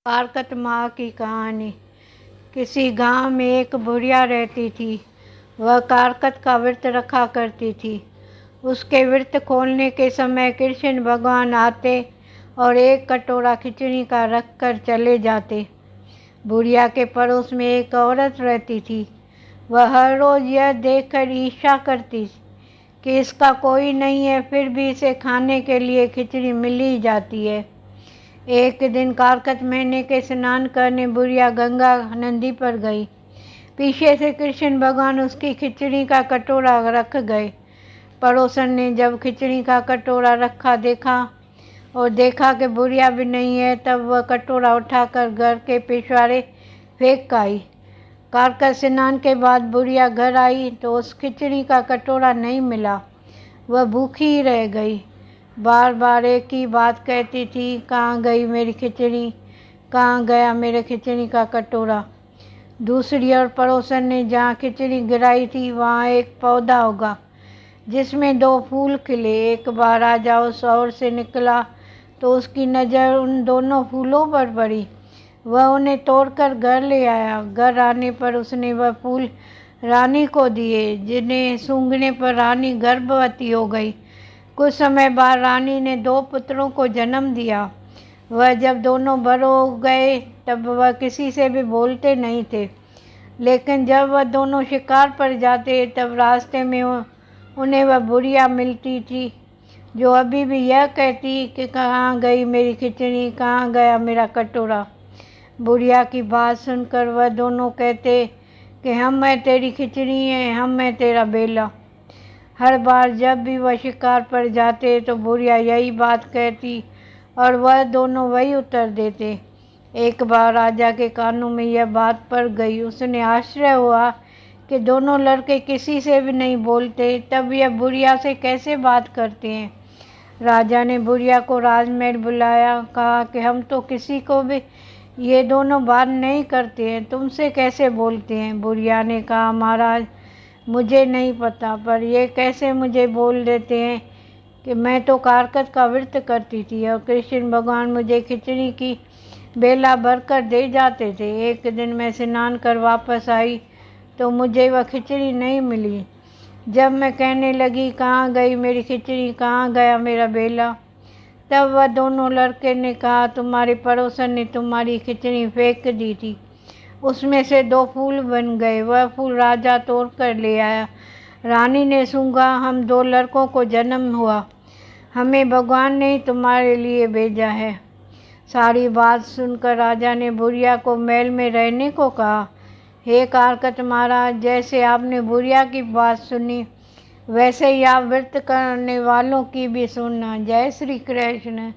कारकत माँ की कहानी। किसी गांव में एक बुढ़िया रहती थी। वह कारकत का व्रत रखा करती थी। उसके व्रत खोलने के समय कृष्ण भगवान आते और एक कटोरा खिचड़ी का रख कर चले जाते। बुढ़िया के पड़ोस में एक औरत रहती थी। वह हर रोज़ यह देखकर ईर्ष्या करती कि इसका कोई नहीं है, फिर भी इसे खाने के लिए खिचड़ी मिल ही जाती है। एक दिन कारकत महीने के स्नान करने बुढ़िया गंगा नदी पर गई। पीछे से कृष्ण भगवान उसकी खिचड़ी का कटोरा रख गए। पड़ोसन ने जब खिचड़ी का कटोरा रखा देखा और देखा कि बुढ़िया भी नहीं है, तब वह कटोरा उठाकर घर के पिछवाड़े फेंक आई। कारकत स्नान के बाद बुढ़िया घर आई तो उस खिचड़ी का कटोरा नहीं मिला। वह भूखी ही रह गई। बार बार एक ही बात कहती थी, कहाँ गई मेरी खिचड़ी, कहाँ गया मेरे खिचड़ी का कटोरा। दूसरी ओर पड़ोसन ने जहाँ खिचड़ी गिराई थी वहाँ एक पौधा उगा जिसमें 2 फूल खिले। एक बार राजा उस ओर से निकला तो उसकी नज़र उन दोनों फूलों पर पड़ी। वह उन्हें तोड़कर घर ले आया। घर आने पर उसने वह फूल रानी को दिए, जिन्हें सूंघने पर रानी गर्भवती हो गई। कुछ समय बाद रानी ने 2 पुत्रों को जन्म दिया। वह जब दोनों बड़े हो गए तब वह किसी से भी बोलते नहीं थे, लेकिन जब वह दोनों शिकार पर जाते तब रास्ते में उन्हें वह बुढ़िया मिलती थी, जो अभी भी यह कहती कि कहाँ गई मेरी खिचड़ी, कहाँ गया मेरा कटोरा। बुढ़िया की बात सुनकर वह दोनों कहते कि हम है तेरी खिचड़ी हैं, हम है तेरा बेला। हर बार जब भी वह शिकार पर जाते तो बुढ़िया यही बात कहती और वह दोनों वही उत्तर देते। एक बार राजा के कानों में यह बात पड़ गई। उसने आश्चर्य हुआ कि दोनों लड़के किसी से भी नहीं बोलते, तब यह बुढ़िया से कैसे बात करते हैं। राजा ने बुढ़िया को राजमहल बुलाया। कहा कि हम तो किसी को भी ये दोनों बात नहीं करते हैं, तुमसे कैसे बोलते हैं। बुढ़िया ने कहा, महाराज मुझे नहीं पता, पर ये कैसे मुझे बोल देते हैं कि मैं तो कारकत का व्रत करती थी और कृष्ण भगवान मुझे खिचड़ी की बेला भरकर दे जाते थे। एक दिन मैं स्नान कर वापस आई तो मुझे वह खिचड़ी नहीं मिली। जब मैं कहने लगी कहाँ गई मेरी खिचड़ी, कहाँ गया मेरा बेला, तब वह दोनों लड़के ने कहा तुम्हारे पड़ोसन ने तुम्हारी खिचड़ी फेंक दी थी, उसमें से 2 फूल बन गए। वह फूल राजा तोड़ कर ले आया। रानी ने सूंघा, हम 2 लड़कों को जन्म हुआ, हमें भगवान ने ही तुम्हारे लिए भेजा है। सारी बात सुनकर राजा ने बुढ़िया को महल में रहने को कहा। हे कारकत महाराज, जैसे आपने बुढ़िया की बात सुनी वैसे ही आप व्रत करने वालों की भी सुनना। जय श्री कृष्ण।